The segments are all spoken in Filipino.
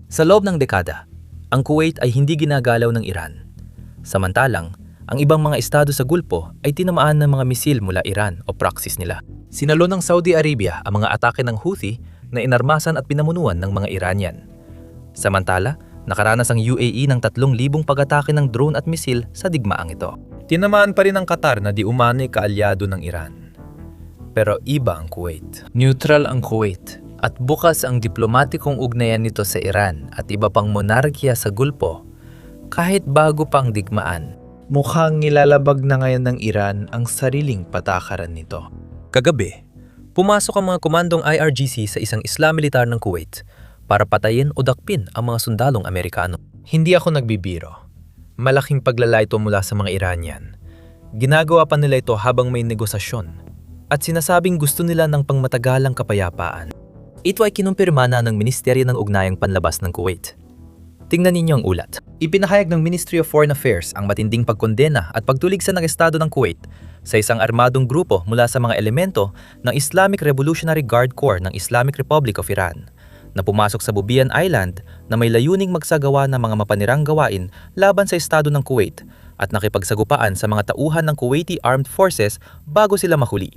Sa loob ng dekada, ang Kuwait ay hindi ginagalaw ng Iran. Samantalang, ang ibang mga estado sa Gulpo ay tinamaan ng mga misil mula Iran o proxies nila. Sinalo ng Saudi Arabia ang mga atake ng Houthi na inarmasan at pinamunuan ng mga Iranian. Samantala, nakaranas ang UAE ng 3,000 pag-atake ng drone at misil sa digmaang ito. Tinamaan pa rin ang Qatar na di umano'y kaalyado ng Iran. Pero iba ang Kuwait. Neutral ang Kuwait at bukas ang diplomatikong ugnayan nito sa Iran at iba pang monarkiya sa Gulpo kahit bago pang digmaan. Mukhang nilalabag na ngayon ng Iran ang sariling patakaran nito. Kagabi, pumasok ang mga komandong IRGC sa isang Islam militar ng Kuwait para patayin o dakpin ang mga sundalong Amerikano. Hindi ako nagbibiro. Malaking paglalay ito mula sa mga Iranian. Ginagawa pa nila ito habang may negosasyon at sinasabing gusto nila ng pangmatagalang kapayapaan. Ito ay kinumpirma na ng Ministeryo ng Ugnayang Panlabas ng Kuwait. Tingnan ninyo ang ulat. Ipinahayag ng Ministry of Foreign Affairs ang matinding pagkondena at pagtuligsa ng Estado ng Kuwait sa isang armadong grupo mula sa mga elemento ng Islamic Revolutionary Guard Corps ng Islamic Republic of Iran na pumasok sa Bubiyan Island na may layuning magsagawa ng mga mapanirang gawain laban sa Estado ng Kuwait at nakipagsagupaan sa mga tauhan ng Kuwaiti Armed Forces bago sila mahuli,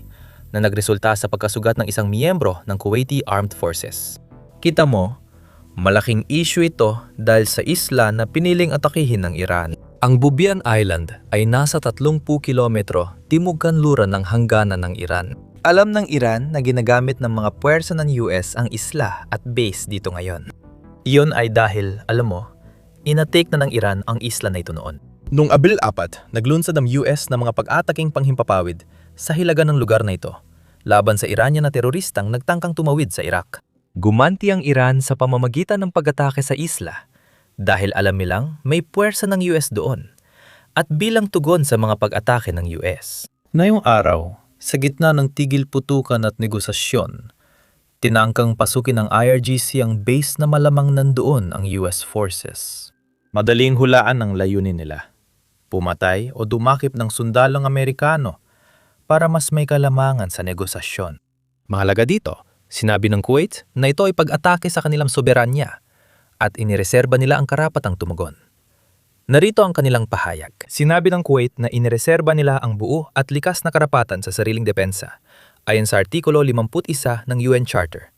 na nagresulta sa pagkasugat ng isang miyembro ng Kuwaiti Armed Forces. Kita mo, malaking issue ito dahil sa isla na piniling atakihin ng Iran. Ang Bubiyan Island ay nasa 30 kilometro timog kanluran ng hangganan ng Iran. Alam ng Iran na ginagamit ng mga puwersa ng US ang isla at base dito ngayon. Iyon ay dahil, alam mo, inatake na ng Iran ang isla na ito noon. Noong Abril 4, naglunsad ang US ng mga pag-ataking panghimpapawid sa hilaga ng lugar na ito laban sa Iranian na teroristang nagtangkang tumawid sa Iraq. Gumanti ang Iran sa pamamagitan ng pag-atake sa isla dahil alam nilang may puwersa ng US doon at bilang tugon sa mga pag-atake ng US. Ngayong araw, sa gitna ng tigil putukan at negosasyon, tinangkang pasukin ng IRGC ang base na malamang nandoon ang US forces. Madaling hulaan ang layunin nila. Pumatay o dumakip ng sundalong Amerikano para mas may kalamangan sa negosasyon. Mahalaga dito, sinabi ng Kuwait na ito ay pag-atake sa kanilang soberanya at inireserba nila ang karapatang tumugon. Narito ang kanilang pahayag. Sinabi ng Kuwait na inireserba nila ang buo at likas na karapatan sa sariling depensa ayon sa Artikulo 51 ng UN Charter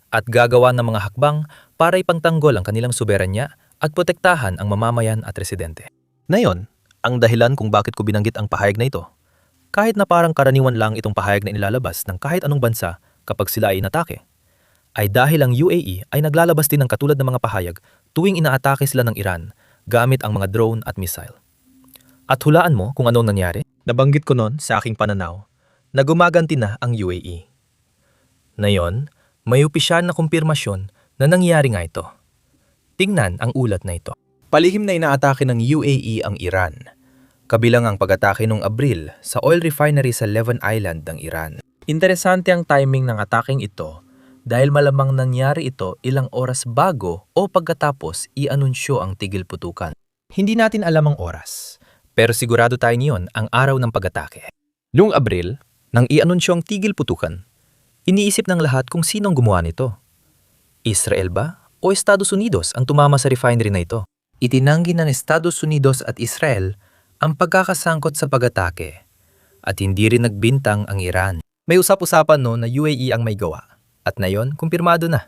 at gagawa ng mga hakbang para ipangtanggol ang kanilang soberanya at protektahan ang mamamayan at residente. Ngayon, ang dahilan kung bakit ko binanggit ang pahayag na ito, kahit na parang karaniwan lang itong pahayag na inilalabas ng kahit anong bansa kapag sila ay inatake, ay dahil ang UAE ay naglalabas din ng katulad ng mga pahayag tuwing inaatake sila ng Iran gamit ang mga drone at missile. At hulaan mo kung anong nangyari? Nabanggit ko noon sa aking pananaw na gumaganti na ang UAE. Ngayon, may opisyal na kumpirmasyon na nangyari nga ito. Tingnan ang ulat na ito. Palihim na inaatake ng UAE ang Iran, kabilang ang pag-atake noong Abril sa oil refinery sa Levan Island ng Iran. Interesante ang timing ng ataking ito dahil malamang nangyari ito ilang oras bago o pagkatapos i-anunsyo ang tigil putukan. Hindi natin alam ang oras, pero sigurado tayo niyon ang araw ng pag-atake. Noong Abril, nang i-anunsyo ang tigil putukan, iniisip ng lahat kung sinong gumawa nito. Israel ba o Estados Unidos ang tumama sa refinery na ito? Itinanggi ng Estados Unidos at Israel ang pagkakasangkot sa pag-atake at hindi rin nagbintang ang Iran. May usap-usapan no na UAE ang may gawa. At ngayon, kumpirmado na.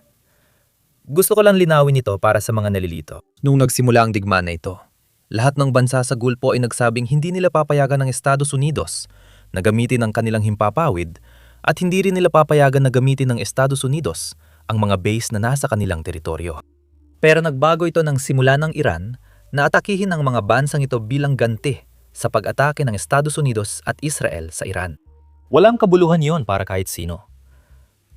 Gusto ko lang linawin ito para sa mga nalilito. Nung nagsimula ang digmaan na ito, lahat ng bansa sa Gulpo ay nagsabing hindi nila papayagan ng Estados Unidos na gamitin ang kanilang himpapawid at hindi rin nila papayagan na gamitin ng Estados Unidos ang mga base na nasa kanilang teritoryo. Pero nagbago ito ng simula ng Iran na atakihin ang mga bansang ito bilang ganti sa pag-atake ng Estados Unidos at Israel sa Iran. Walang kabuluhan yon para kahit sino.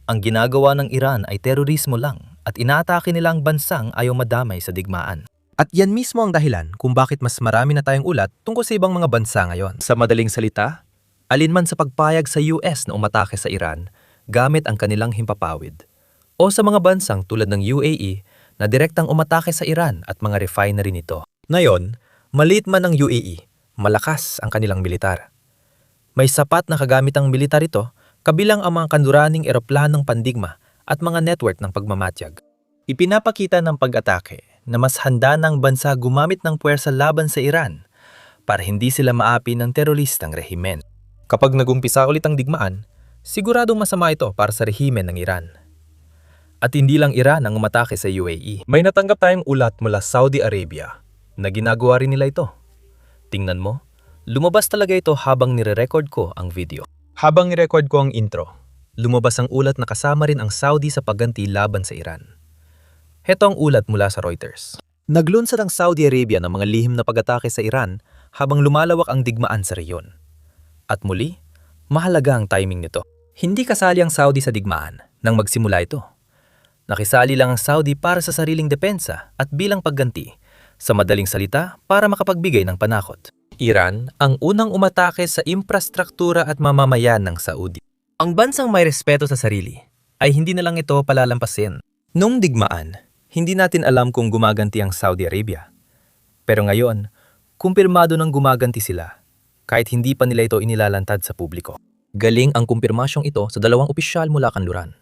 Ang ginagawa ng Iran ay terorismo lang at inaatake nila ang bansang ayaw madamay sa digmaan. At yan mismo ang dahilan kung bakit mas marami na tayong ulat tungkol sa ibang mga bansa ngayon. Sa madaling salita, alinman sa pagpayag sa US na umatake sa Iran gamit ang kanilang himpapawid, o sa mga bansang tulad ng UAE na direktang umatake sa Iran at mga refinery nito. Ngayon, maliit man ang UAE, malakas ang kanilang militar. May sapat na kagamitang militar ito, kabilang ang mga kanluraning eroplanong pandigma at mga network ng pagmamatyag. Ipinapakita ng pag-atake na mas handa ng bansa gumamit ng puwersa laban sa Iran para hindi sila maapi ng teroristang rehimen. Kapag nagumpisa ulit ang digmaan, siguradong masama ito para sa rehimen ng Iran. At hindi lang Iran ang umatake sa UAE. May natanggap tayong ulat mula Saudi Arabia na ginagawa rin nila ito. Tingnan mo, lumabas talaga ito habang nire-record ko ang video. Habang nire-record ko ang intro, lumabas ang ulat na kasama rin ang Saudi sa pagganti laban sa Iran. Heto ang ulat mula sa Reuters. Naglunsad ang Saudi Arabia ng mga lihim na pag-atake sa Iran habang lumalawak ang digmaan sa rehiyon. At muli, mahalaga ang timing nito. Hindi kasali ang Saudi sa digmaan nang magsimula ito. Nakisali lang ang Saudi para sa sariling depensa at bilang pagganti, sa madaling salita para makapagbigay ng panakot. Iran ang unang umatake sa infrastruktura at mamamayan ng Saudi. Ang bansang may respeto sa sarili ay hindi na lang ito palalampasin. Nung digmaan, hindi natin alam kung gumaganti ang Saudi Arabia. Pero ngayon, kumpirmado nang gumaganti sila, kahit hindi pa nila ito inilalantad sa publiko. Galing ang kumpirmasyong ito sa dalawang opisyal mula kanluran.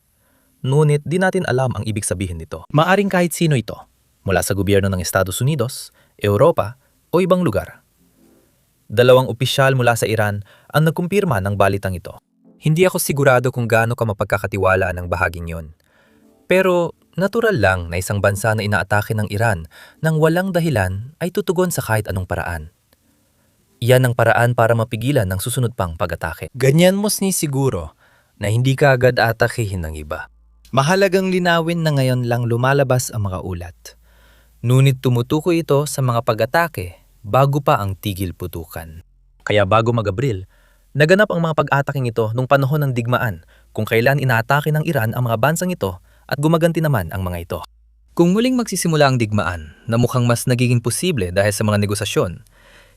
Ngunit di natin alam ang ibig sabihin nito. Maaring kahit sino ito, mula sa gobyerno ng Estados Unidos, Europa o ibang lugar. Dalawang opisyal mula sa Iran ang nagkumpirma ng balitang ito. Hindi ako sigurado kung gaano ka mapagkakatiwalaan ang bahaging yon. Pero natural lang na isang bansa na inaatake ng Iran nang walang dahilan ay tutugon sa kahit anong paraan. Iyan ang paraan para mapigilan ng susunod pang pag-atake. Ganyan mo siguro na hindi ka agad atakehin ng iba. Mahalagang linawin na ngayon lang lumalabas ang mga ulat. Ngunit tumutukoy ito sa mga pag-atake bago pa ang tigil putukan. Kaya bago mag-Abril, naganap ang mga pag-ataking ito nung panahon ng digmaan kung kailan inaatake ng Iran ang mga bansang ito at gumaganti naman ang mga ito. Kung muling magsisimula ang digmaan na mukhang mas nagiging posible dahil sa mga negosasyon,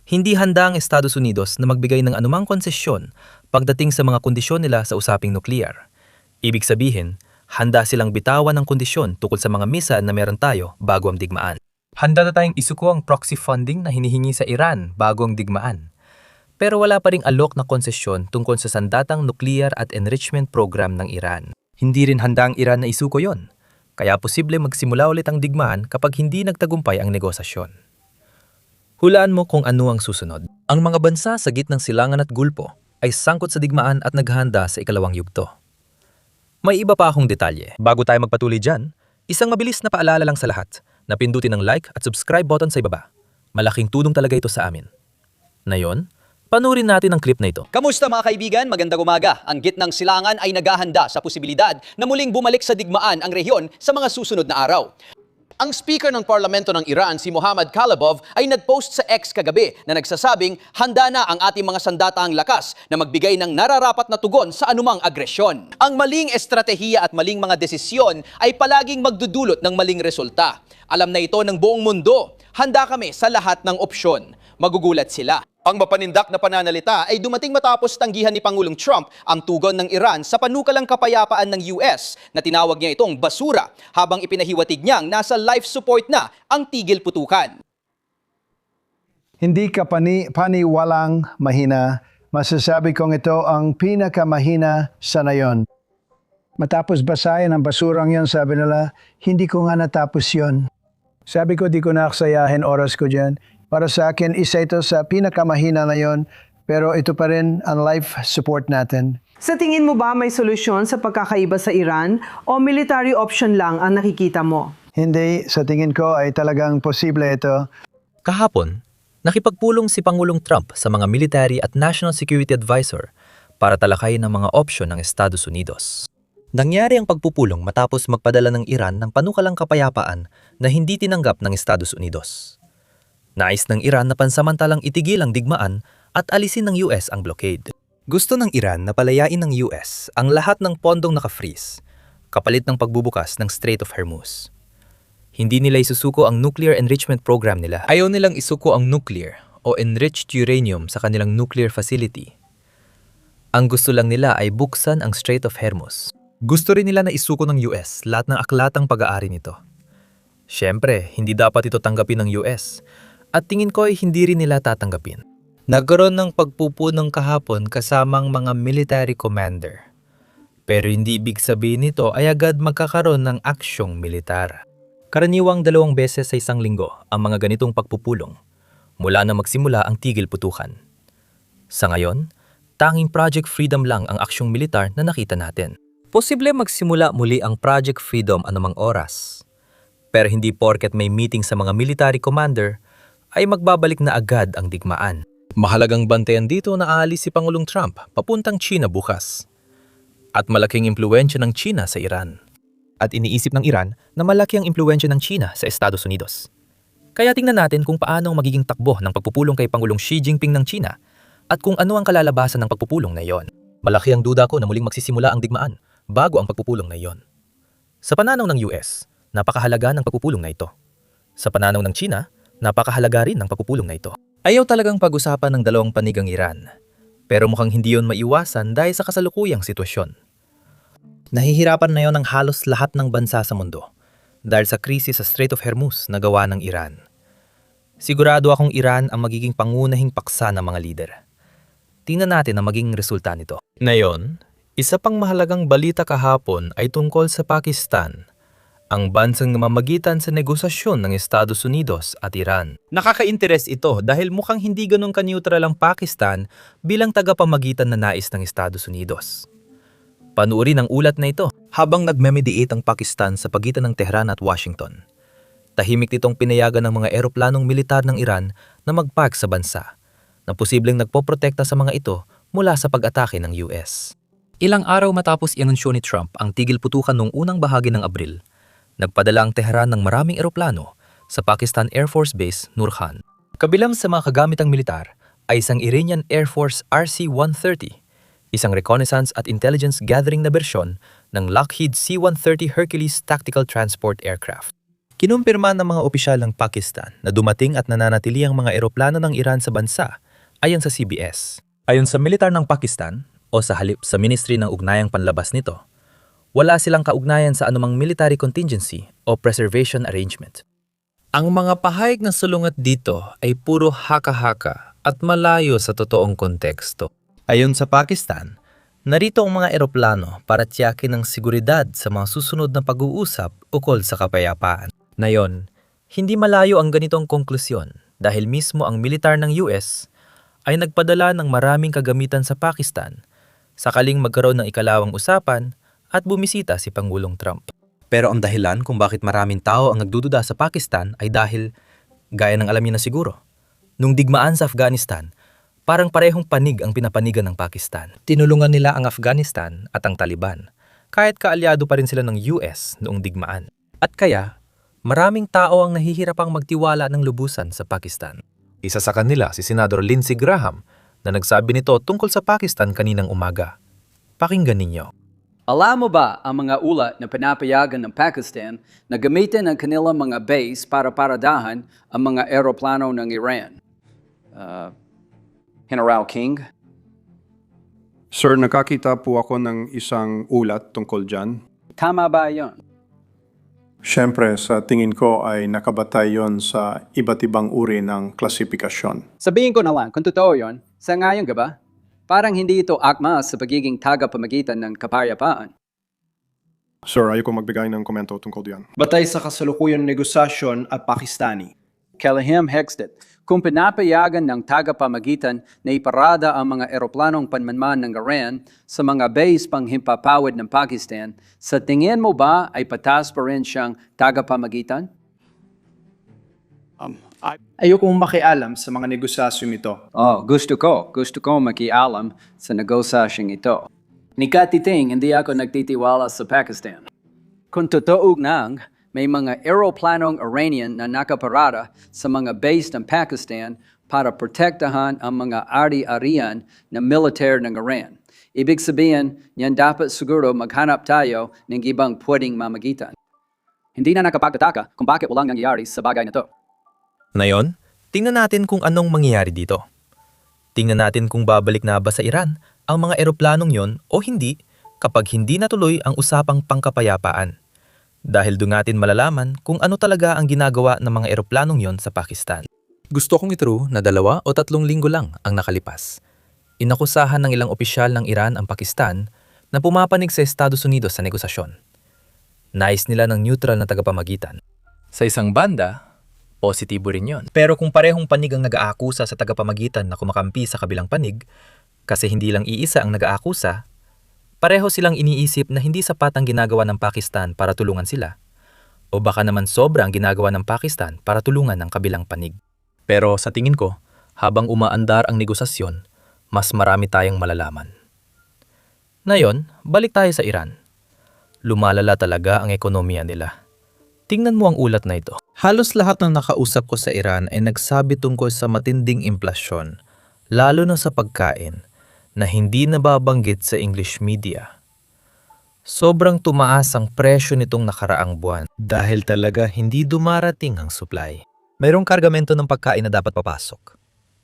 hindi handa ang Estados Unidos na magbigay ng anumang konsesyon pagdating sa mga kondisyon nila sa usaping nuklear. Ibig sabihin, handa silang bitawan ng kondisyon tungkol sa mga misa na meron tayo bago ang digmaan. Handa na tayong isuko ang proxy funding na hinihingi sa Iran bago ang digmaan. Pero wala pa ring alok na konsesyon tungkol sa sandatang nuclear at enrichment program ng Iran. Hindi rin handa ang Iran na isuko yon, kaya posible magsimula ulit ang digmaan kapag hindi nagtagumpay ang negosasyon. Hulaan mo kung ano ang susunod. Ang mga bansa sa gitnang silangan at gulpo ay sangkot sa digmaan at naghahanda sa ikalawang yugto. May iba pa akong detalye. Bago tayo magpatuloy dyan, isang mabilis na paalala lang sa lahat na pindutin ang like at subscribe button sa ibaba. Malaking tulong talaga ito sa amin. Ngayon, panurin natin ang clip na ito. Kamusta mga kaibigan? Magandang umaga. Ang gitnang silangan ay naghahanda sa posibilidad na muling bumalik sa digmaan ang rehiyon sa mga susunod na araw. Ang Speaker ng Parlamento ng Iran, si Mohammad Khalibaf, ay nag-post sa X kagabi na nagsasabing handa na ang ating mga sandataang lakas na magbigay ng nararapat na tugon sa anumang agresyon. Ang maling estratehiya at maling mga desisyon ay palaging magdudulot ng maling resulta. Alam na ito ng buong mundo. Handa kami sa lahat ng opsyon. Magugulat sila. Ang mapanindak na pananalita ay dumating matapos tanggihan ni Pangulong Trump ang tugon ng Iran sa panukalang kapayapaan ng US na tinawag niya itong basura habang ipinahiwatig niyang nasa life support na ang tigil putukan. Hindi ka paniwalang mahina. Masasabi kong ito ang pinakamahina sa nayon. Matapos basahin ang basurang yon, sabi nila, hindi ko nga natapos yon. Sabi ko, di ko naksayahin oras ko dyan. Para sa akin, isa ito sa pinakamahina na yon, pero ito pa rin ang life support natin. Sa tingin mo ba may solusyon sa pagkakaiba sa Iran o military option lang ang nakikita mo? Hindi, sa tingin ko ay talagang posible ito. Kahapon, nakipagpulong si Pangulong Trump sa mga military at national security advisor para talakayin ang mga opsyon ng Estados Unidos. Nangyari ang pagpupulong matapos magpadala ng Iran ng panukalang kapayapaan na hindi tinanggap ng Estados Unidos. Nais ng Iran na pansamantalang itigil ang digmaan at alisin ng US ang blockade. Gusto ng Iran na palayain ng US ang lahat ng pondong naka-freeze, kapalit ng pagbubukas ng Strait of Hormuz. Hindi nila isusuko ang nuclear enrichment program nila. Ayaw nilang isuko ang nuclear o enriched uranium sa kanilang nuclear facility. Ang gusto lang nila ay buksan ang Strait of Hormuz. Gusto rin nila na isuko ng US lahat ng aklatang pag-aari nito. Siyempre, hindi dapat ito tanggapin ng US. At tingin ko ay hindi rin nila tatanggapin. Nagkaroon ng pagpupunong kahapon kasamang mga military commander. Pero hindi ibig sabihin nito ay agad magkakaroon ng aksyong militar. Karaniwang 2 beses sa isang linggo ang mga ganitong pagpupulong mula na magsimula ang tigil putukan. Sa ngayon, tanging Project Freedom lang ang aksyong militar na nakita natin. Posible magsimula muli ang Project Freedom anumang oras. Pero hindi porket may meeting sa mga military commander ay magbabalik na agad ang digmaan. Mahalagang bantayan dito na aalis si Pangulong Trump papuntang China bukas. At malaking impluwensya ng China sa Iran. At iniisip ng Iran na malaki ang impluwensya ng China sa Estados Unidos. Kaya tingnan natin kung paano ang magiging takbo ng pagpupulong kay Pangulong Xi Jinping ng China at kung ano ang kalalabasan ng pagpupulong na iyon. Malaki ang duda ko na muling magsisimula ang digmaan bago ang pagpupulong na iyon. Sa pananaw ng US, napakahalaga ng pagpupulong na ito. Sa pananaw ng China, napakahalaga rin ng pagpupulong na ito. Ayaw talagang pag-usapan ng dalawang panig ang Iran. Pero mukhang hindi yon maiwasan dahil sa kasalukuyang sitwasyon. Nahihirapan na yon ang halos lahat ng bansa sa mundo dahil sa krisis sa Strait of Hormuz na gawa ng Iran. Sigurado akong Iran ang magiging pangunahing paksa ng mga lider. Tingnan natin ang magiging resulta nito. Ngayon, isa pang mahalagang balita kahapon ay tungkol sa Pakistan, ang bansang namamagitan sa negosasyon ng Estados Unidos at Iran. Nakaka-interes ito dahil mukhang hindi ganun ka-neutral ang Pakistan bilang tagapamagitan na nais ng Estados Unidos. Panuorin ang ulat na ito habang nagme-mediate ang Pakistan sa pagitan ng Tehran at Washington. Tahimik nitong pinayagan ng mga eroplanong militar ng Iran na mag-park sa bansa, na posibleng nagpoprotekta sa mga ito mula sa pag-atake ng US. Ilang araw matapos ianunsyo ni Trump ang tigil putukan noong unang bahagi ng Abril, nagpadala ang Tehran ng maraming eroplano sa Pakistan Air Force Base Nurhan. Kabilang sa mga kagamitang militar ay isang Iranian Air Force RC-130, isang reconnaissance at intelligence gathering na bersyon ng Lockheed C-130 Hercules Tactical Transport Aircraft. Kinumpirma ng mga opisyal ng Pakistan na dumating at nananatili ang mga eroplano ng Iran sa bansa ayon sa CBS. Ayon sa militar ng Pakistan o sa halip sa Ministry ng Ugnayang Panlabas nito, wala silang kaugnayan sa anumang military contingency o preservation arrangement. Ang mga pahayag na sulungat dito ay puro haka-haka at malayo sa totoong konteksto. Ayon sa Pakistan, narito ang mga eroplano para tiyakin ang seguridad sa mga susunod na pag-uusap ukol sa kapayapaan. Ngayon, hindi malayo ang ganitong konklusyon dahil mismo ang militar ng US ay nagpadala ng maraming kagamitan sa Pakistan sakaling magkaroon ng ikalawang usapan at bumisita si Pangulong Trump. Pero ang dahilan kung bakit maraming tao ang nagdududa sa Pakistan ay dahil, gaya ng alam niyo na siguro, nung digmaan sa Afghanistan, parang parehong panig ang pinapanigan ng Pakistan. Tinulungan nila ang Afghanistan at ang Taliban, kahit kaalyado pa rin sila ng US noong digmaan. At kaya, maraming tao ang nahihirapang magtiwala ng lubusan sa Pakistan. Isa sa kanila si Senador Lindsey Graham na nagsabi nito tungkol sa Pakistan kaninang umaga. Pakinggan ninyo. Alam mo ba ang mga ulat na pinapayagan ng Pakistan na gamitin ang kanilang mga base para paradahan ang mga eroplano ng Iran? General King? Sir, nakakita po ako ng isang ulat tungkol dyan. Tama ba yon? Siyempre, sa tingin ko ay nakabatay yon sa iba't ibang uri ng klasifikasyon. Sabihin ko na lang, kung totoo yon, sa ngayon ka ba? Parang hindi ito akma sa pagiging tagapamagitan ng kapayapaan. Sir, ayoko magbigay ng komento tungkol diyan. Batay sa kasalukuyang negosasyon at Pakistani. Kalahim Hexted, kung pinapayagan ng tagapamagitan na iparada ang mga eroplanong panmanman ng Iran sa mga base panghimpapawid ng Pakistan, sa tingin mo ba ay patas pa rin siyang tagapamagitan? Ayokong makialam sa mga negosasyong ito. Gusto ko makialam sa negosasyong ito. Ni Katiting, hindi ako nagtitiwala sa Pakistan. Kung totoo nang may mga eroplanong Iranian na nakaparada sa mga base ng Pakistan para protektahan ang mga ari-arian na military ng Iran. Ibig sabihin, yan dapat siguro maghanap tayo ng ibang pwedeng mamagitan. Hindi na nakapagtataka kung bakit walang nangyayari sa bagay na to. Ngayon, tingnan natin kung anong mangyayari dito. Tingnan natin kung babalik na ba sa Iran ang mga eroplanong yon o hindi kapag hindi natuloy ang usapang pangkapayapaan. Dahil doon natin malalaman kung ano talaga ang ginagawa ng mga eroplanong yon sa Pakistan. Gusto kong ituro na 2 o 3 linggo lang ang nakalipas. Inakusahan ng ilang opisyal ng Iran ang Pakistan na pumapanig sa Estados Unidos sa negosasyon. Nais nila ng neutral na tagapamagitan. Sa isang banda, positibo rin yon. Pero kung parehong panig ang nag-aakusa sa tagapamagitan na kumakampi sa kabilang panig, kasi hindi lang iisa ang nag-aakusa, pareho silang iniisip na hindi sapat ang ginagawa ng Pakistan para tulungan sila. O baka naman sobra ang ginagawa ng Pakistan para tulungan ang kabilang panig. Pero sa tingin ko, habang umaandar ang negosasyon, mas marami tayong malalaman. Ngayon, balik tayo sa Iran. Lumalala talaga ang ekonomiya nila. Tingnan mo ang ulat na ito. Halos lahat ng nakausap ko sa Iran ay nagsabi tungkol sa matinding implasyon, lalo na sa pagkain, na hindi nababanggit sa English media. Sobrang tumaas ang presyo nitong nakaraang buwan dahil talaga hindi dumarating ang supply. Mayroong kargamento ng pagkain na dapat papasok.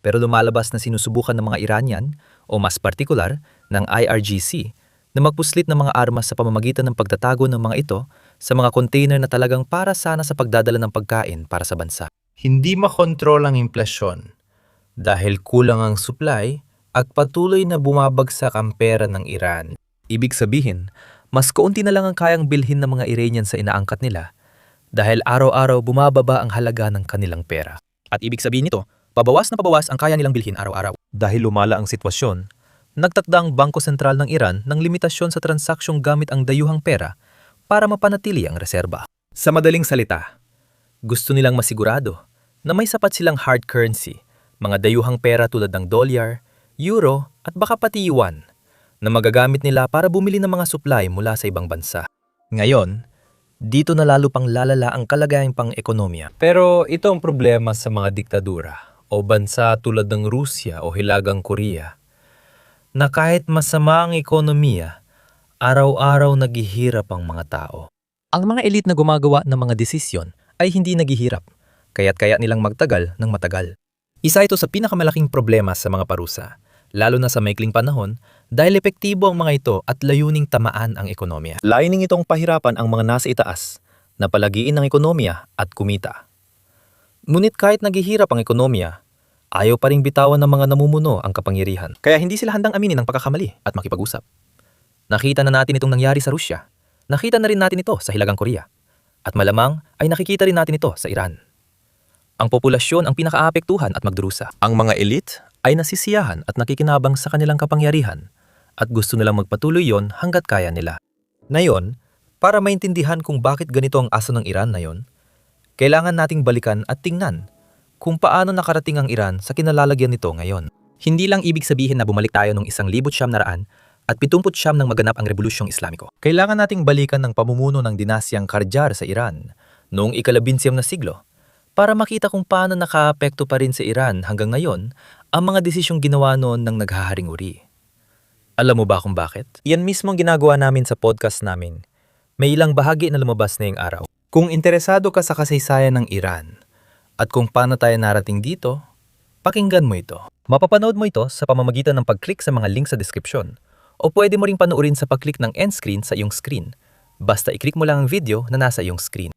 Pero lumalabas na sinusubukan ng mga Iranian, o mas partikular, ng IRGC, na magpuslit ng mga armas sa pamamagitan ng pagtatago ng mga ito sa mga container na talagang para sana sa pagdadala ng pagkain para sa bansa. Hindi makontrol ang inflasyon dahil kulang ang supply at patuloy na bumabagsak ang pera ng Iran. Ibig sabihin, mas kaunti na lang ang kayang bilhin ng mga Iranian sa inaangkat nila dahil araw-araw bumababa ang halaga ng kanilang pera. At ibig sabihin nito, pabawas na pabawas ang kaya nilang bilhin araw-araw. Dahil lumala ang sitwasyon, nagtakda ang Bangko Sentral ng Iran ng limitasyon sa transaksyong gamit ang dayuhang pera para mapanatili ang reserba. Sa madaling salita, gusto nilang masigurado na may sapat silang hard currency, mga dayuhang pera tulad ng dolyar, euro at baka pati yuan na magagamit nila para bumili ng mga supply mula sa ibang bansa. Ngayon, dito na lalo pang lalala ang kalagayang pang-ekonomiya. Pero ito ang problema sa mga diktadura o bansa tulad ng Rusya o Hilagang Korea, na kahit masama ang ekonomiya, araw-araw naghihirap ang mga tao. Ang mga elite na gumagawa ng mga desisyon ay hindi naghihirap, kaya't kaya nilang magtagal ng matagal. Isa ito sa pinakamalaking problema sa mga parusa, lalo na sa maikling panahon dahil epektibo ang mga ito at layuning tamaan ang ekonomiya. Layuning itong pahirapan ang mga nasa itaas na palagiin ang ekonomiya at kumita. Ngunit kahit naghihirap ang ekonomiya, ayaw pa ring bitawan ng mga namumuno ang kapangyarihan. Kaya hindi sila handang aminin ang pagkakamali at makipag-usap. Nakita na natin itong nangyari sa Rusya. Nakita na rin natin ito sa Hilagang Korea. At malamang ay nakikita rin natin ito sa Iran. Ang populasyon ang pinakaapektuhan at magdurusa. Ang mga elite ay nasisiyahan at nakikinabang sa kanilang kapangyarihan at gusto nilang magpatuloy yon hanggat kaya nila. Ngayon, para maintindihan kung bakit ganito ang aso ng Iran na yon, kailangan nating balikan at tingnan kung paano nakarating ang Iran sa kinalalagyan nito ngayon. Hindi lang ibig sabihin na bumalik tayo noong 1979 at 79 nang maganap ang Rebolusyong Islamiko. Kailangan nating balikan ng pamumuno ng dinasyang Qajar sa Iran noong ika-19 na siglo para makita kung paano nakaapekto pa rin sa Iran hanggang ngayon ang mga desisyong ginawa noon ng naghaharing uri. Alam mo ba kung bakit? Yan mismo ang ginagawa namin sa podcast namin. May ilang bahagi na lumabas na yung araw. Kung interesado ka sa kasaysayan ng Iran, at kung paano tayo narating dito, pakinggan mo ito. Mapapanood mo ito sa pamamagitan ng pag-click sa mga link sa description o pwede mo ring panoorin sa pag-click ng end screen sa iyong screen. Basta i-click mo lang ang video na nasa iyong screen.